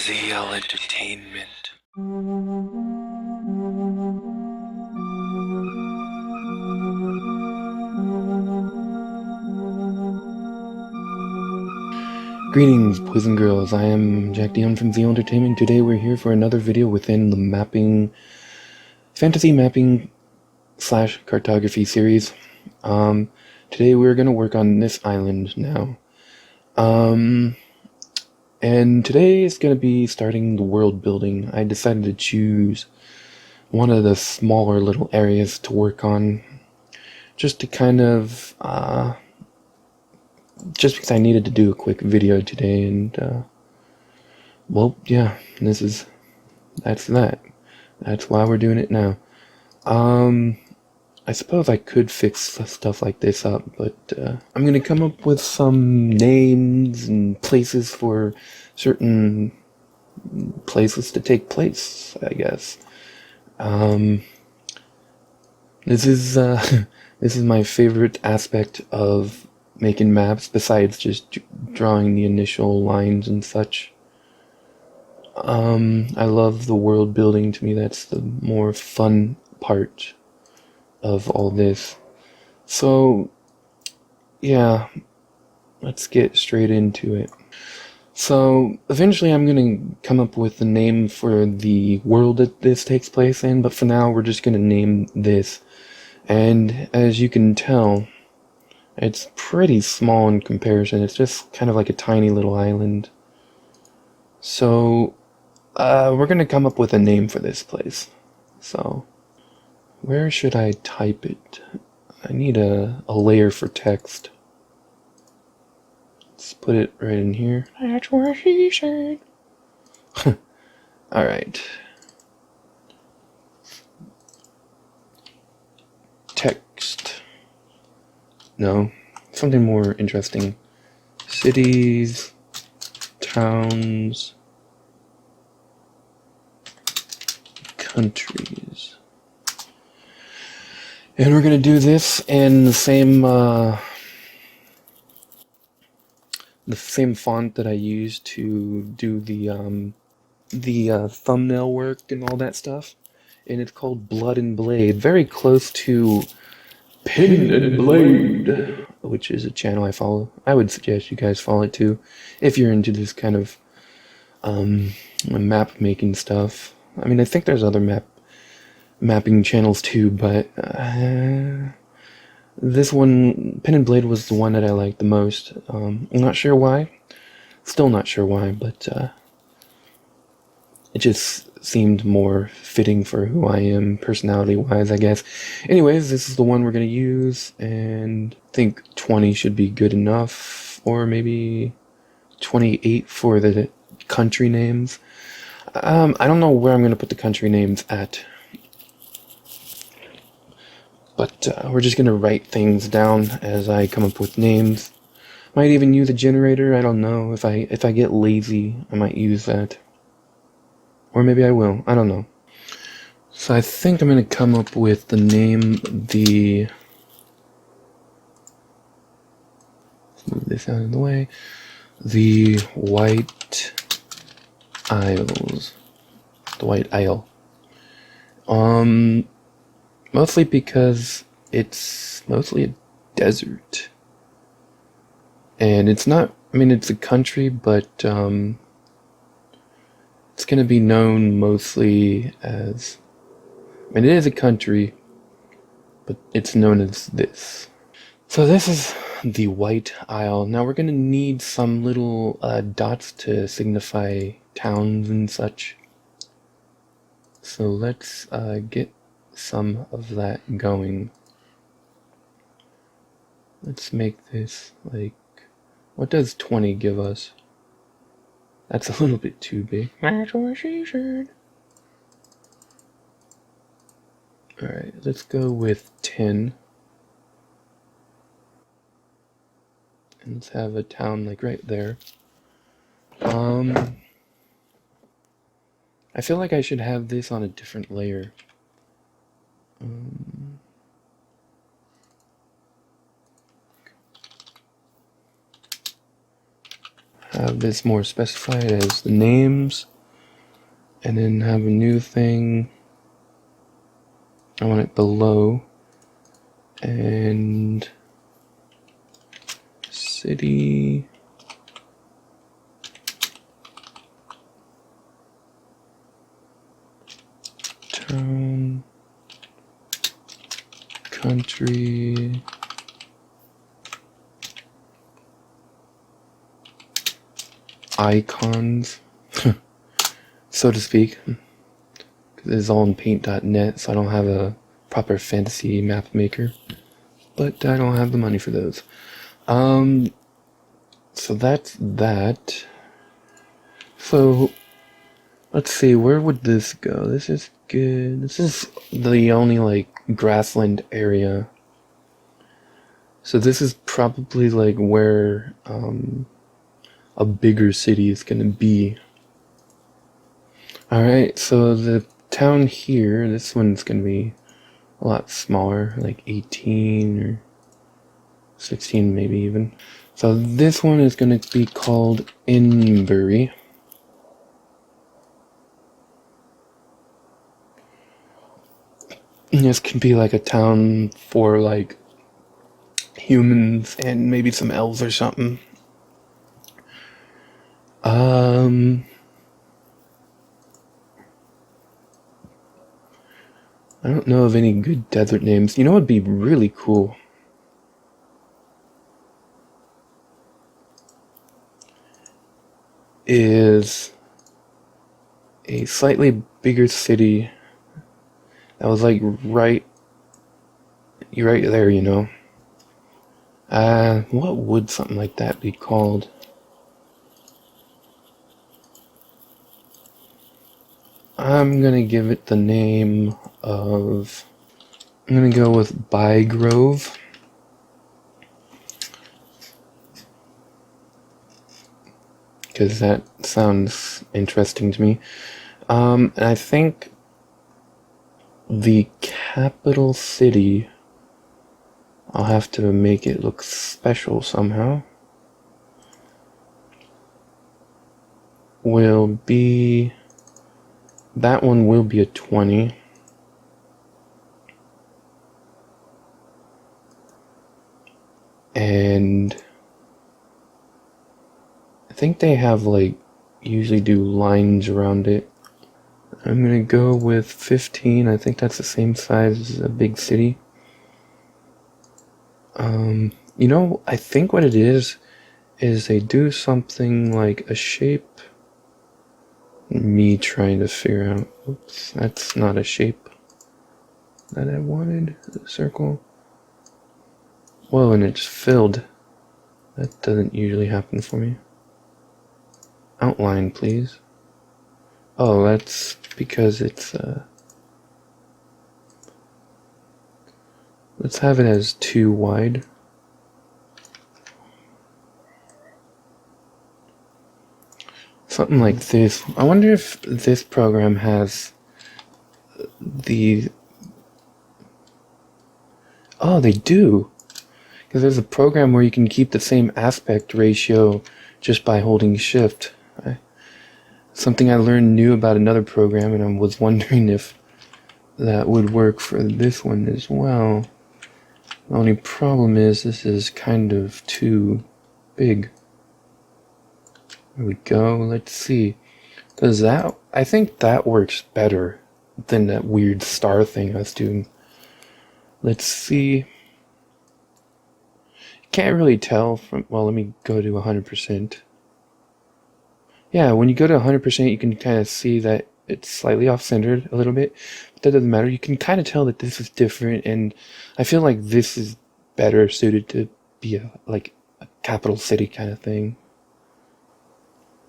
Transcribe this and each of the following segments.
ZL Entertainment. Greetings, boys and girls. I am Jack Dion from ZL Entertainment. Today we're here for another video within the fantasy mapping / cartography series. Today we're going to work on this island now. And today is going to be starting the world building. I decided to choose one of the smaller little areas to work on, just to kind of, just because I needed to do a quick video today, and, well, yeah, that's that. That's why we're doing it now. I suppose I could fix stuff like this up, but I'm gonna come up with some names and places for certain places to take place, I guess. This is this is my favorite aspect of making maps, besides just drawing the initial lines and such. I love the world building. To me, that's the more fun part of all this. So, yeah, let's get straight into it. So, eventually I'm gonna come up with the name for the world that this takes place in, but for now we're just gonna name this. And as you can tell, it's pretty small in comparison. It's just kind of like a tiny little island. So, we're gonna come up with a name for this place. So, where should I type it? I need a layer for text. Let's put it right in here. That's what she said. Alright. Text. No. Something more interesting. Cities. Towns. Countries. And we're gonna do this in the same font that I used to do the thumbnail work and all that stuff. And it's called Blood and Blade, very close to Pin and Blade, which is a channel I follow. I would suggest you guys follow it too, if you're into this kind of map making stuff. I mean, I think there's other mapping channels too, but this one, Pin and Blade, was the one that I liked the most. I'm not sure why. Still not sure why, but it just seemed more fitting for who I am, personality-wise, I guess. Anyways, this is the one we're going to use, and I think 20 should be good enough, or maybe 28 for the country names. I don't know where I'm going to put the country names at, but we're just going to write things down as I come up with names. Might even use a generator, I don't know. If I get lazy, I might use that. Or maybe I will, I don't know. So I think I'm going to come up with the name, let's move this out of the way. The White Isles. The White Isle. Mostly because it's mostly a desert. And it's not, I mean, it's a country, but it's going to be known mostly as, I mean, it is a country, but it's known as this. So this is the White Isle. Now we're going to need some little dots to signify towns and such. So let's get some of that going. Let's make this like, what does 20 give us? That's a little bit too big. That's what she said. Alright, let's go with 10. And let's have a town like right there. I feel like I should have this on a different layer. Have this more specified as the names. and then have a new thing. I want it below, and city, town, country, icons, so to speak. This is all in paint.net, so I don't have a proper fantasy map maker, but I don't have the money for those. So that's that. So let's see, where would this go? This is good. This is the only like grassland area. So this is probably like where a bigger city is gonna be. Alright, so the town here, this one's gonna be a lot smaller, like 18 or 16 maybe even. So this one is gonna be called Inbury. And this can be like a town for like humans and maybe some elves or something. I don't know of any good desert names. You know what would be really cool? Is a slightly bigger city that was like right there, you know. What would something like that be called? I'm gonna give it the name of, I'm gonna go with Bygrove. Because that sounds interesting to me. And I think the capital city, I'll have to make it look special somehow, will be, that one will be a 20. And I think they have like, usually do lines around it. I'm gonna go with 15. I think that's the same size as a big city. You know, I think what it is they do something like a shape. Me trying to figure out, oops, that's not a shape that I wanted, a circle. Whoa, and it's filled. That doesn't usually happen for me. Outline, please. Oh, that's because it's, let's have it as 2 wide. Something like this. I wonder if this program has the... Oh, they do! Because there's a program where you can keep the same aspect ratio just by holding shift. Something I learned new about another program, and I was wondering if that would work for this one as well. The only problem is this is kind of too big. There we go, let's see. Because that, I think that works better than that weird star thing I was doing. Let's see. Can't really tell from, well, let me go to 100%. Yeah, when you go to 100%, you can kind of see that it's slightly off-centered a little bit. But that doesn't matter. You can kind of tell that this is different, and I feel like this is better suited to be like a capital city kind of thing.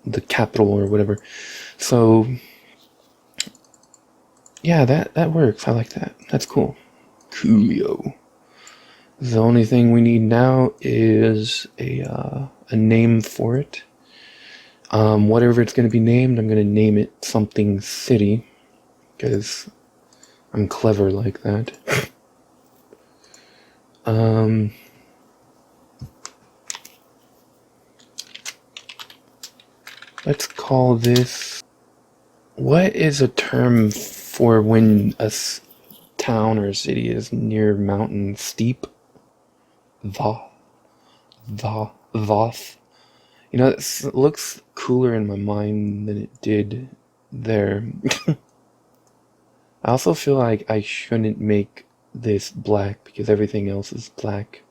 The capital or whatever. So, yeah, that works. I like that. That's cool. Coolio. The only thing we need now is a name for it. Whatever it's going to be named, I'm going to name it something city, because I'm clever like that. Let's call this What is a term for when a town or city is near mountain steep? Va, voth. You know, it looks cooler in my mind than it did there. I also feel like I shouldn't make this black because everything else is black.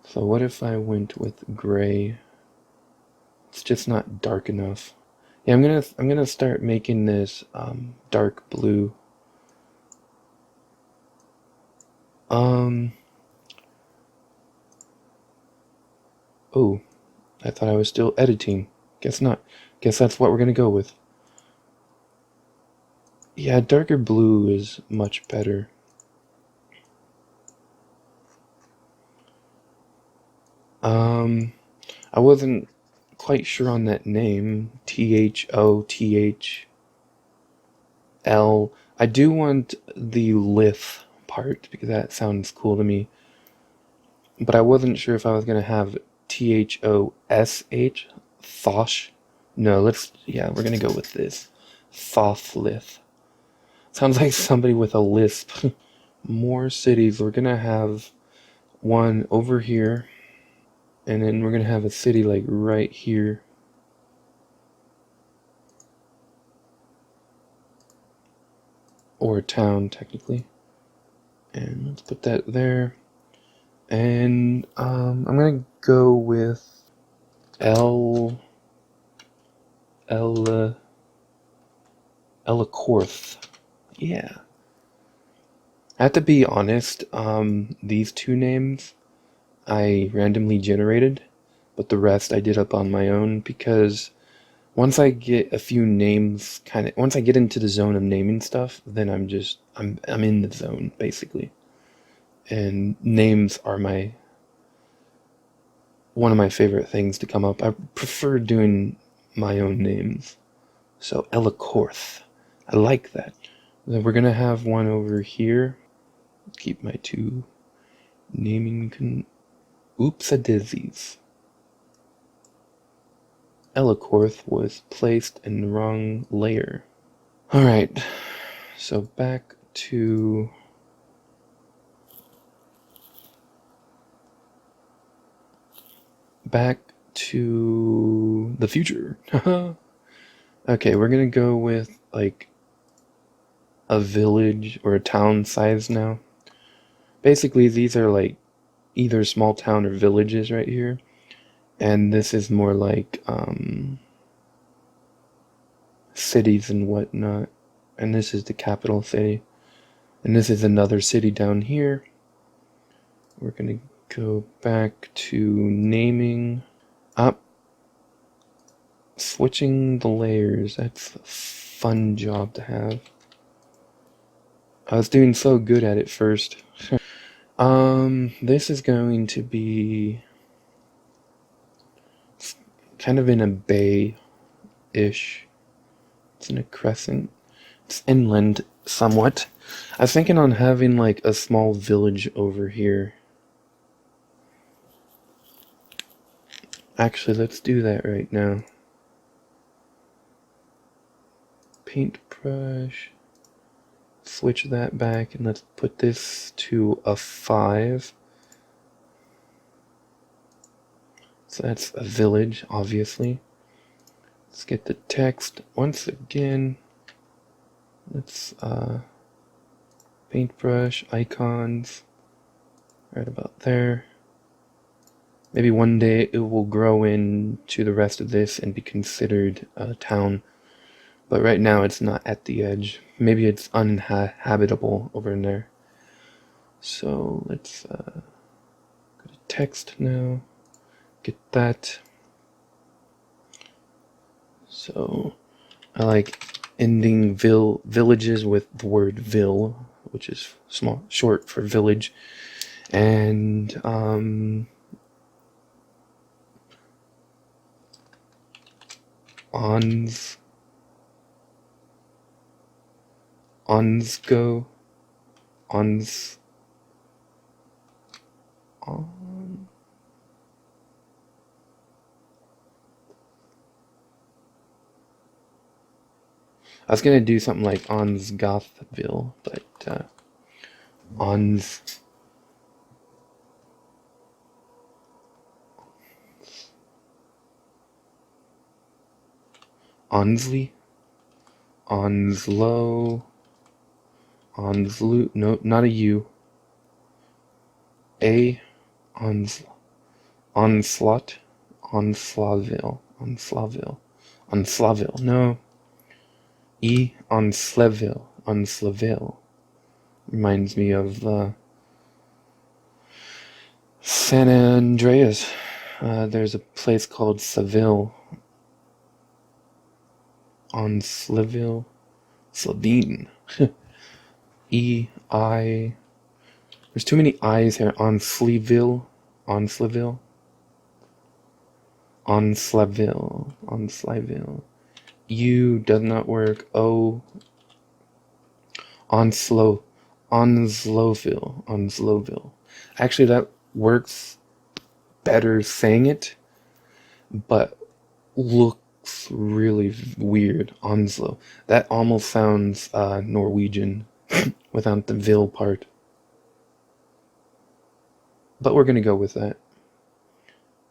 So what if I went with gray? It's just not dark enough. Yeah, I'm gonna start making this dark blue. Um oh, I thought I was still editing. Guess not. Guess that's what we're gonna go with. Yeah, darker blue is much better. I wasn't quite sure on that name. THOTHL. I do want the lith part because that sounds cool to me. But I wasn't sure if I was gonna have THOSH. Thosh. No, we're gonna go with this. Thothlith. Sounds like somebody with a lisp. More cities. We're gonna have one over here. And then we're gonna have a city like right here. Or a town, technically. And let's put that there. And I'm gonna go with Elacorth. Yeah. I have to be honest, these two names I randomly generated, but the rest I did up on my own because once I get a few names once I get into the zone of naming stuff, then I'm in the zone basically. And names are one of my favorite things to come up. I prefer doing my own names. So Elacorth. I like that. Then we're gonna have one over here. Keep my two naming Oops-a-daisies. Elacorth was placed in the wrong layer. Alright, so back to the future. Okay, we're gonna go with like a village or a town size now. Basically, these are like either small town or villages right here. And this is more like cities and whatnot. And this is the capital city. And this is another city down here. We're gonna go back to naming up. Switching the layers, that's a fun job to have. I was doing so good at it first. This is going to be kind of in a bay-ish. It's in a crescent. It's inland somewhat. I was thinking on having like a small village over here. Actually, let's do that right now. Paintbrush. Switch that back and let's put this to a 5. So that's a village, obviously. Let's get the text once again. Let's paintbrush, icons, right about there. Maybe one day it will grow into the rest of this and be considered a town. But right now it's not at the edge. Maybe it's uninhabitable over in there. So let's go to text now. Get that. So I like ending villages with the word "vil," which is short for village, and onsgo, ons, on. I was gonna do something like Onsgothville, but Ons Onsley, Onslow, Onslow. No, not a U. A Onslaught, Onslaville. No. E Onslaville. Reminds me of San Andreas. There's a place called Seville. Onslaville. Slovene. E-I. There's too many I's here. Onslaville. U does not work. O. Onslowville. Actually, that works better saying it, but looks really weird. Onslow. That almost sounds Norwegian without the ville part. But we're gonna go with that.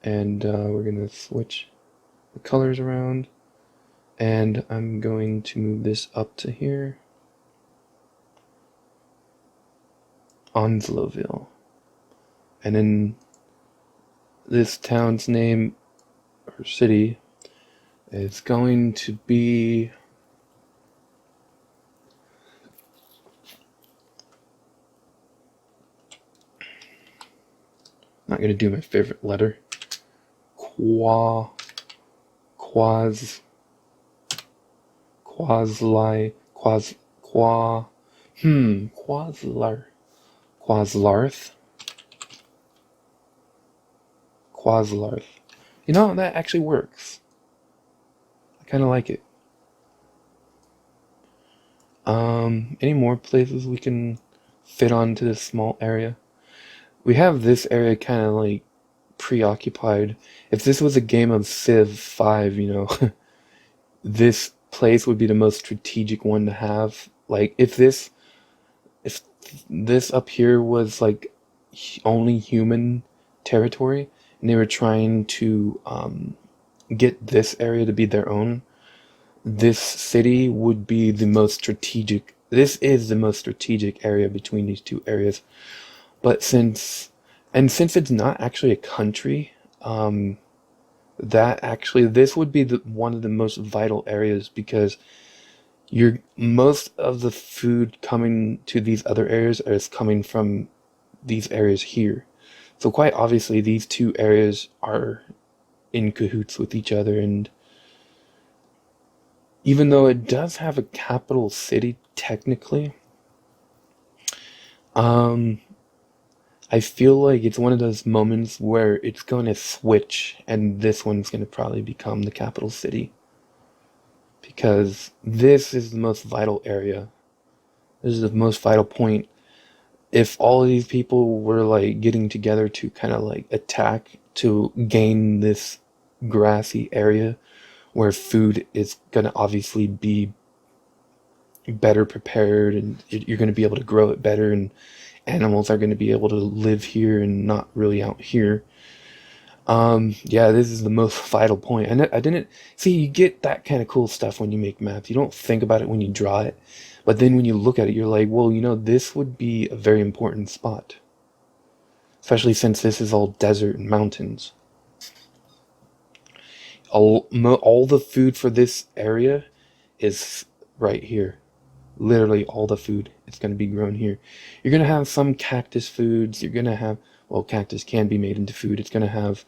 And we're gonna switch the colors around. And I'm going to move this up to here. Onslowville. And then this town's name, or city, is going to be... Not going to do my favorite letter. Quaslarth. You know, that actually works. I kind of like it. Any more places we can fit onto this small area? We have this area kind of like preoccupied. If this was a game of Civ 5, you know, this place would be the most strategic one to have. Like, if this up here was like only human territory, and they were trying to get this area to be their own, this city would be the most strategic. This is the most strategic area between these two areas. But since it's not actually a country, this would be one of the most vital areas, because most of the food coming to these other areas is coming from these areas here. So quite obviously these two areas are in cahoots with each other, and even though it does have a capital city technically, I feel like it's one of those moments where it's going to switch, and this one's going to probably become the capital city. Because this is the most vital area. This is the most vital point. If all of these people were like getting together to kind of like attack to gain this grassy area where food is going to obviously be better prepared, and you're going to be able to grow it better, and animals are going to be able to live here and not really out here. Yeah, this is the most vital point. I didn't see, you get that kind of cool stuff when you make maps. You don't think about it when you draw it, but then when you look at it, you're like, well, you know, this would be a very important spot, especially since this is all desert and mountains. All the food for this area is right here. Literally all the food is going to be grown here. You're going to have some cactus foods. You're going to have, well, cactus can be made into food. It's going to have,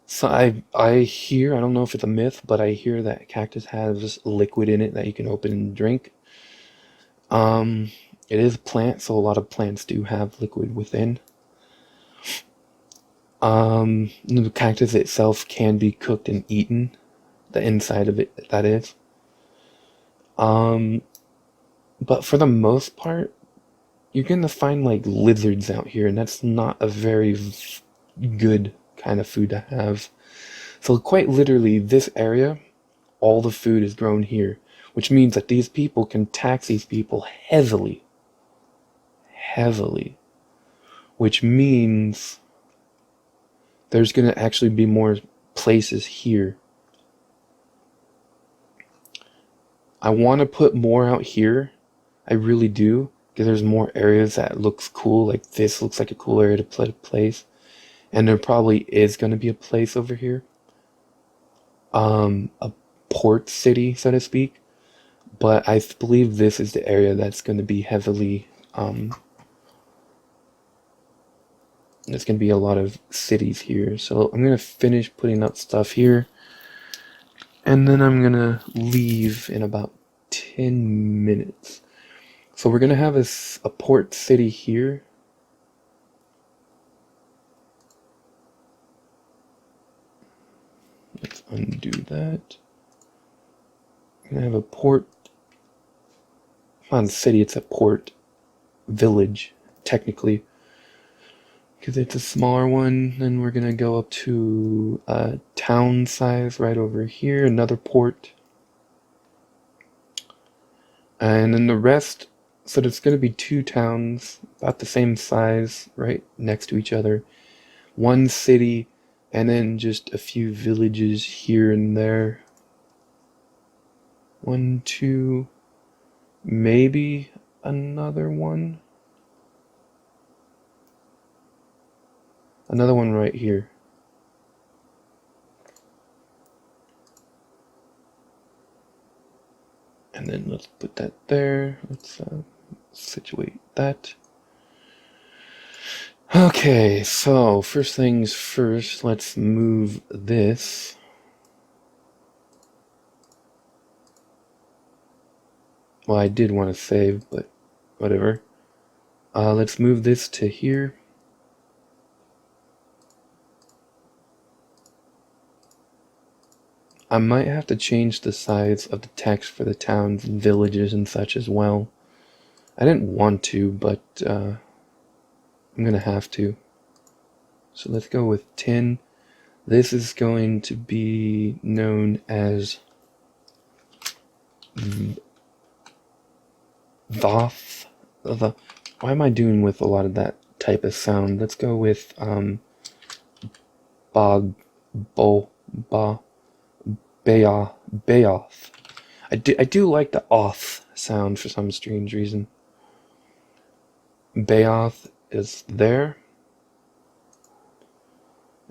so I hear, I don't know if it's a myth, but I hear that cactus has liquid in it that you can open and drink. It is a plant, so a lot of plants do have liquid within. The cactus itself can be cooked and eaten. The inside of it, that is. But for the most part, you're gonna find like lizards out here, and that's not a very good kind of food to have. So quite literally, this area, all the food is grown here. which means that these people can tax these people heavily, which means there's going to actually be more places here. I want to put more out here. I really do, because there's more areas that looks cool. Like this looks like a cool area to put a place. And there probably is going to be a place over here. A port city, so to speak. But I believe this is the area that's going to be heavily, there's going to be a lot of cities here. So I'm going to finish putting up stuff here. And then I'm going to leave in about 10 minutes. So we're going to have a port city here. Let's undo that. We're going to have a port. Not a city, it's a port. Village, technically. Because it's a smaller one. Then we're going to go up to a town size right over here. Another port. And then the rest, so there's going to be 2 towns about the same size right next to each other. 1 city, and then just a few villages here and there. 1, 2, maybe another one. Another one right here. And then let's put that there. Let's situate that. Okay, so first things first, let's move this. Well, I did want to save, but whatever. Let's move this to here. I might have to change the size of the text for the towns and villages and such as well. I didn't want to, but I'm gonna have to. So let's go with 10. This is going to be known as Voth. Why am I doing with a lot of that type of sound? Let's go with Bayoth. I do like the off sound for some strange reason. Bayoth is there.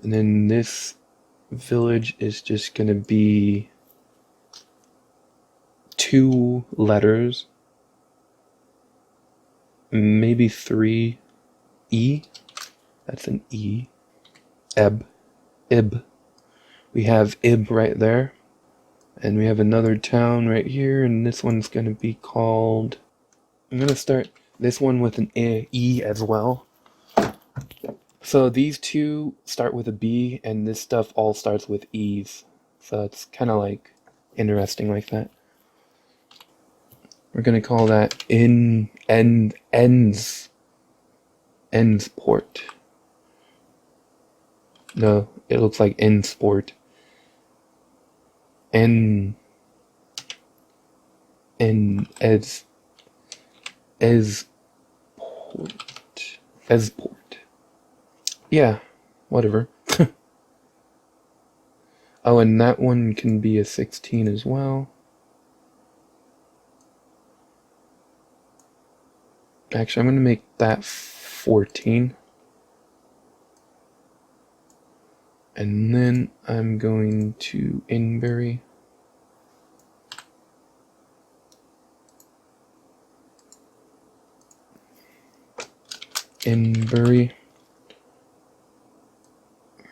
And then this village is just gonna be 2 letters. Maybe 3. E. That's an E. Ib. We have Ib right there. And we have another town right here, and this one's going to be called... I'm going to start this one with an E as well. So these 2 start with a B, and this stuff all starts with E's. So it's kind of like interesting like that. We're going to call that Endsport. No, it looks like Endsport. Esport. Yeah, whatever. Oh, and that one can be a 16 as well. Actually, I'm going to make that 14. And then I'm going to Inbury.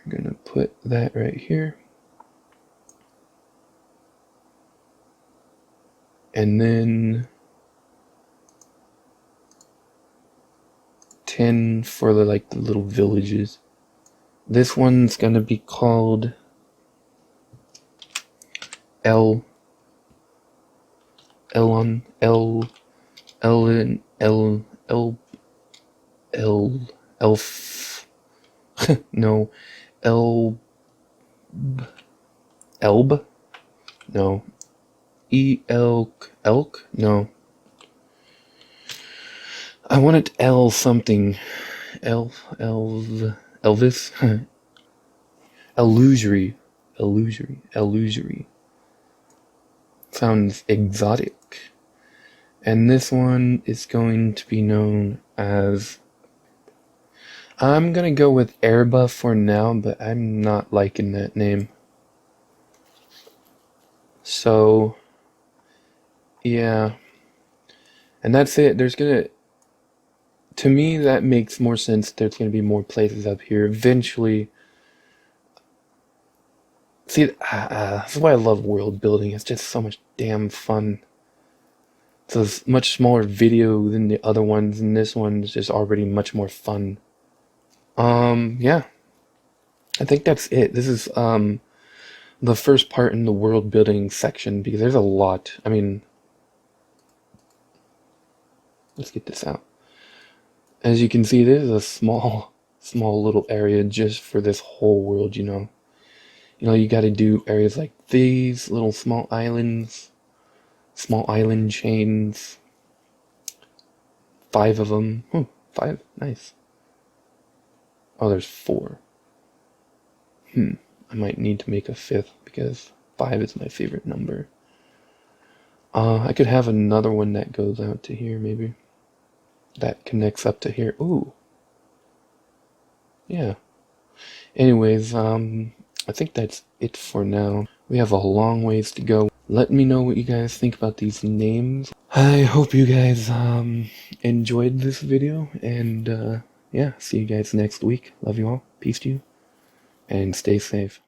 We're going to put that right here. And then 10 for the little villages. This one's gonna be called Elf. No, Elb. No, Elk? No. I wanted L something. Elvis? Illusory. Illusory. Sounds exotic. And this one is going to be known as... I'm gonna go with Airbuff for now, but I'm not liking that name. So, yeah. And that's it. To me, that makes more sense. There's gonna be more places up here. Eventually... See, that's why I love world building. It's just so much damn fun. It's a much smaller video than the other ones, and this one's just already much more fun. Yeah. I think that's it. This is, the first part in the world building section, because there's a lot. I mean, let's get this out. As you can see, this is a small little area just for this whole world, you know. You gotta do areas like these, little small islands, small island chains. 5 of them. 5, nice. Oh, there's 4. I might need to make a 5th because 5 is my favorite number. I could have another one that goes out to here, maybe. That connects up to here. Ooh. Yeah. Anyways, I think that's it for now. We have a long ways to go. Let me know what you guys think about these names. I hope you guys, enjoyed this video, and, yeah, see you guys next week. Love you all. Peace to you, and stay safe.